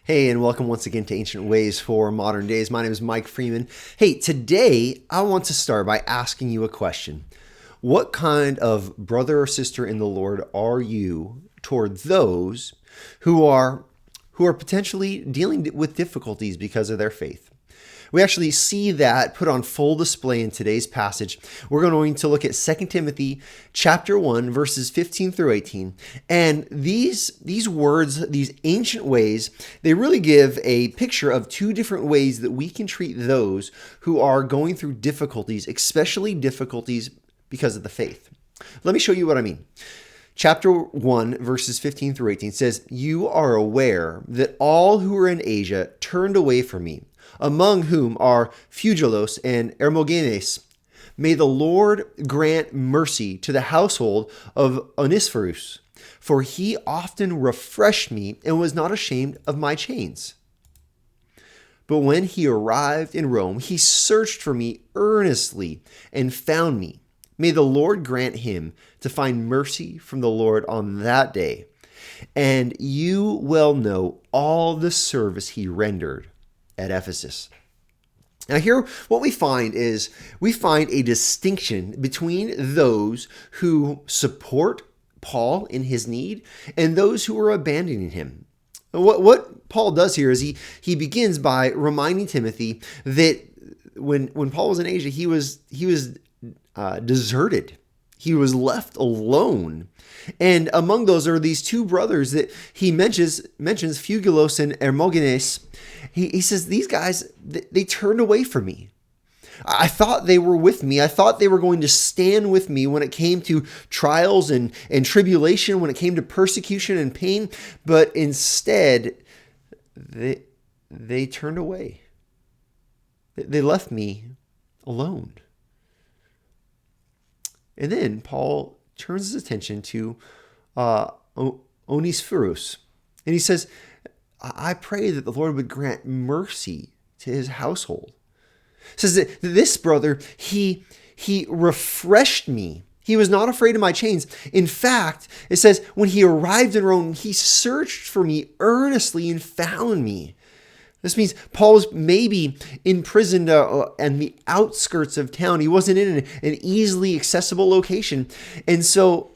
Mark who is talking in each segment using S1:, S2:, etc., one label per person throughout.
S1: Hey, and welcome once again to Ancient Ways for Modern Days. My name is Mike Freeman. Hey, today I want to start by asking you a question. What kind of brother or sister in the Lord are you toward those who are potentially dealing with difficulties because of their faith? We actually see that put on full display in today's passage. We're going to look at 2 Timothy chapter 1, verses 15 through 18. And these words, these ancient ways, they really give a picture of two different ways that we can treat those who are going through difficulties, especially difficulties because of the faith. Let me show you what I mean. Chapter 1, verses 15 through 18 says, "You are aware that all who are in Asia turned away from me, among whom are Phygelus and Hermogenes. May the Lord grant mercy to the household of Onesiphorus, for he often refreshed me and was not ashamed of my chains. But when he arrived in Rome, he searched for me earnestly and found me. May the Lord grant him to find mercy from the Lord on that day. And you well know all the service he rendered at Ephesus." Now here, what we find is a distinction between those who support Paul in his need and those who are abandoning him. What Paul does here is he begins by reminding Timothy that when Paul was in Asia, he was deserted. He was left alone. And among those are these two brothers that he mentions Phygelus and Hermogenes. He says, these guys, they turned away from me. I thought they were with me. I thought they were going to stand with me when it came to trials and tribulation, when it came to persecution and pain. But instead, they turned away. They left me alone. And then Paul turns his attention to Onesiphorus. And he says, I pray that the Lord would grant mercy to his household. It says that this brother, he refreshed me. He was not afraid of my chains. In fact, it says, when he arrived in Rome, he searched for me earnestly and found me. This means Paul was maybe imprisoned on the outskirts of town. He wasn't in an easily accessible location. And so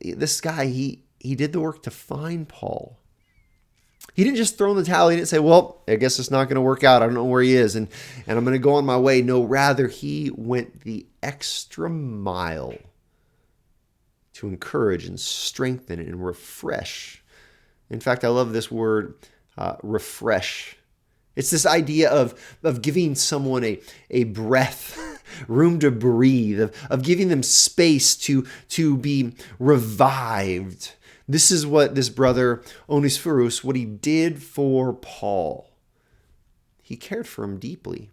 S1: this guy, he did the work to find Paul. He didn't just throw in the towel. He didn't say, well, I guess it's not going to work out. I don't know where he is, and I'm going to go on my way. No, rather, he went the extra mile to encourage and strengthen and refresh. In fact, I love this word, refresh. It's this idea of giving someone a breath, room to breathe, of giving them space to be revived. This is what this brother Onesiphorus, what he did for Paul. He cared for him deeply.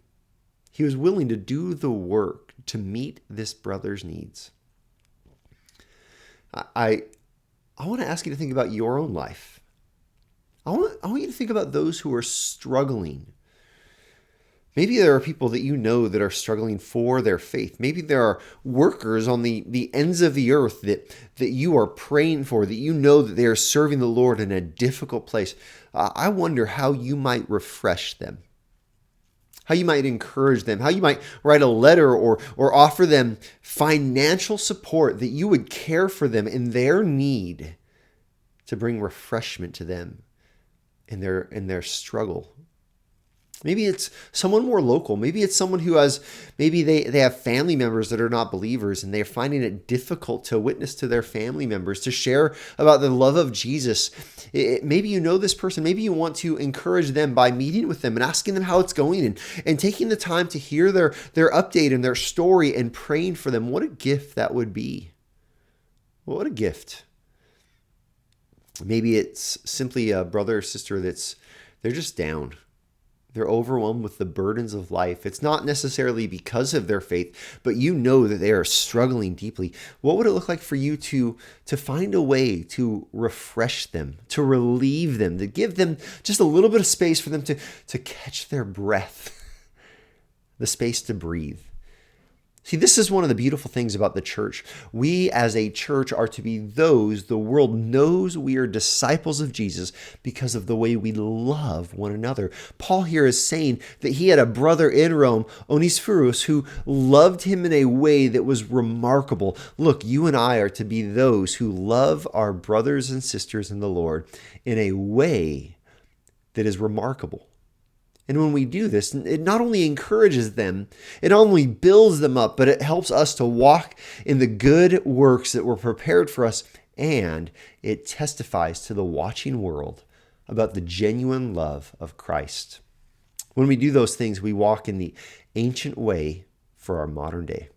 S1: He was willing to do the work to meet this brother's needs. I want to ask you to think about your own life. I want you to think about those who are struggling. Maybe there are people that you know that are struggling for their faith. Maybe there are workers on the ends of the earth that you are praying for, that you know that they are serving the Lord in a difficult place. I wonder how you might refresh them, how you might encourage them, how you might write a letter or offer them financial support, that you would care for them in their need to bring refreshment to them in their struggle. Maybe it's someone more local. Maybe it's someone who maybe they have family members that are not believers, and they're finding it difficult to witness to their family members, to share about the love of Jesus. Maybe you know this person. Maybe you want to encourage them by meeting with them and asking them how it's going, and taking the time to hear their update and their story and praying for them. What a gift that would be. What a gift. Maybe it's simply a brother or sister they're just down. They're overwhelmed with the burdens of life. It's not necessarily because of their faith, but you know that they are struggling deeply. What would it look like for you to find a way to refresh them, to relieve them, to give them just a little bit of space for them to catch their breath, the space to breathe? See, this is one of the beautiful things about the church. We as a church are to be those the world knows we are disciples of Jesus because of the way we love one another. Paul here is saying that he had a brother in Rome, Onesiphorus, who loved him in a way that was remarkable. Look, you and I are to be those who love our brothers and sisters in the Lord in a way that is remarkable. And when we do this, it not only encourages them, it not only builds them up, but it helps us to walk in the good works that were prepared for us, and it testifies to the watching world about the genuine love of Christ. When we do those things, we walk in the ancient way for our modern day.